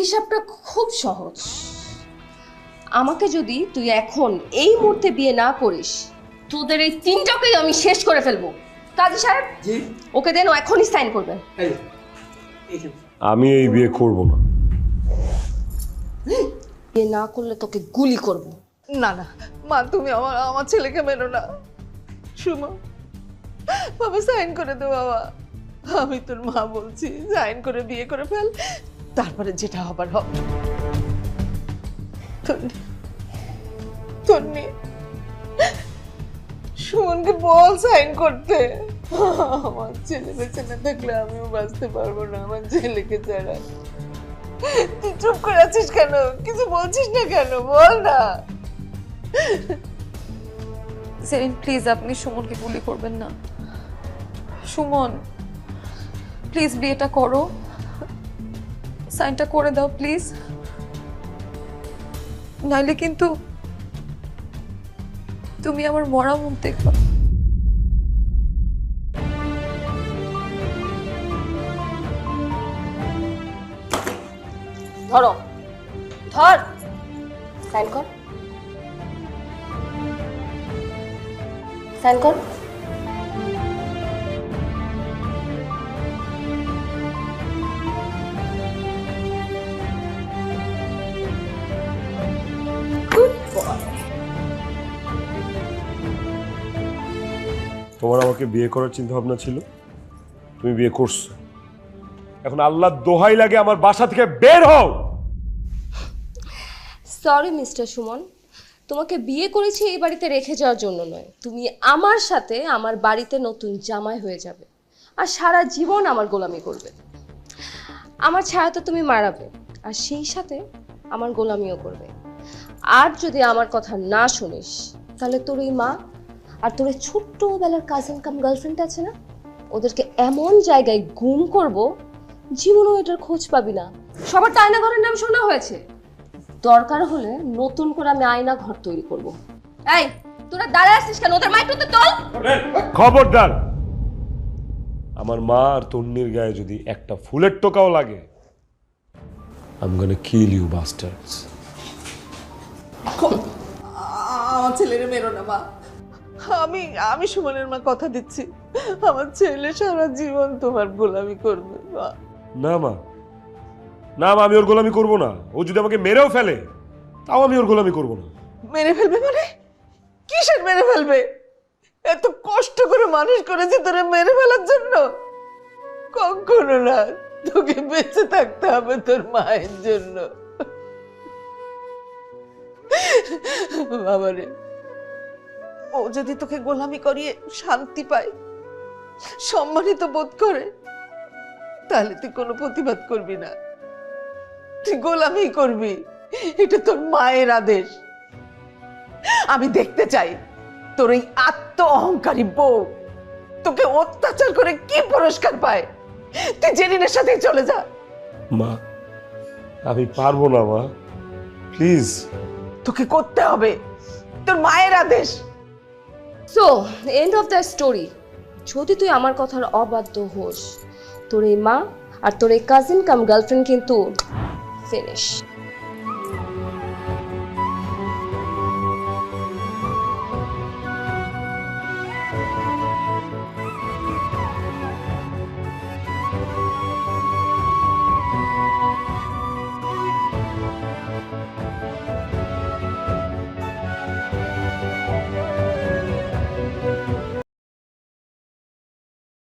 হিসাবটা খুব সহজ। আমাকে যদি তুই এখন এই মুহূর্তে বিয়ে না করিস, তোদের এই তিনটাকেই আমি শেষ করে ফেলবো। কাজী সাহেব, ওকে দেন, ও এখনই সাইন করবে। আমি এই বিয়ে করব না। বিয়ে না করলে তোকে গুলি করব। না না মা, তুমি আমার ছেলেকে মেরো না। সুমা, বাবা সাইন করে দে বাবা। আমি তোর মা বলছি, সাইন করে বিয়ে করে ফেল, তারপরে যেটা হবার হবে। তন্নি, সুমনকে বল সাইন করতে। আমার ছেলে বেঁচে না থাকলে আমিও বাঁচতে পারবো না আমার ছেলেকে ছাড়া। তুই চুপ করে আছিস কেন? কিছু বলছিস না কেন? বল না। সেরিন প্লিজ, আপনি সুমনকে গুলি করবেন না। সুমন প্লিজ বিয়েটা করো, সাইনটা করে দাও প্লিজ, নাইলে কিন্তু তুমি আমার মরা মুখ দেখবা। ধরো, ধর, সাইন কর, সাইন কর। তোমার আমাকে বিয়ে করার চিন্তা ভাবনা ছিল, তুমি বিয়ে করছো। এখন আল্লাহ দোহাই লাগে আমার বাসা থেকে বের হও। সরি মিস্টার সুমন, তোমাকে বিয়ে করেছি এই বাড়িতে রেখে যাওয়ার জন্য নয়। তুমি আমার সাথে আমার বাড়িতে নতুন জামাই হয়ে যাবে আর সারা জীবন আমার গোলামি করবে। আমার ছায়া তো তুমি মারাবে আর সেই সাথে আমার গোলামিও করবে। আর যদি আমার কথা না শুনিস তাহলে তোর এই মা আর তোর এই ছোট্টবেলার কাজিন কাম গার্লফ্রেন্ড আছে না, ওদেরকে এমন জায়গায় গুম করব জীবনও এটার খোঁজ পাবি না। সবার তো আয়না ঘরের নাম শোনা হয়েছে, দরকার হলে নতুন করে আমি আয়না ঘর তৈরি করব। এই তোরা দাঁড়ায় আছিস কেন? ওদের মাইক তো তোল। খবরদার, আমার মা আর তন্নির গায়ে যদি একটা ফুলের টোকাও লাগে, I'm gonna kill you bastards. আমার ছেলেরে মেরো না মা। আমি সুমনের মা কথা দিচ্ছি, আমার ছেলে সারা জীবন তোমার গোলামি করবে মা। না মা, না মা, আমি ওর গোলামি করব না। ও যদি আমাকে মেরেও ফেলে তাও আমি ওর গোলামি করব না। মেরে ফেলবে মানে? কিসের মেরে ফেলবে? এত কষ্ট করে মানুষ করেছি তোরে মেরে ফেলার জন্য? কখনো না, তোকে বেঁচে থাকতে হবে তোর মায়ের জন্য। বাবারে, ও যদি তোকে গোলামি করিয়ে শান্তি পায়, সম্মানিত বোধ করে, তাহলে তুই কোনো প্রতিবাদ করবি না, তুই গোলামি করবি। এটা তোর মায়ের আদেশ। আমি দেখতে চাই তোর এই আত্ম অহংকারী বউ তোকে অত্যাচার করে কি পুরস্কার পায়। তুই জেরিনের সাথে চলে যা। মা, আমি পারবো না মা, প্লিজ। তোকে করতে হবে, তোর মায়ের আদেশ। So end of the story. যদি তুই আমার কথার অবাধ্য হোস, তোর এই মা আর তোর এই কাজিন কাম গার্লফ্রেন্ড কিন্তু ফিনিশ।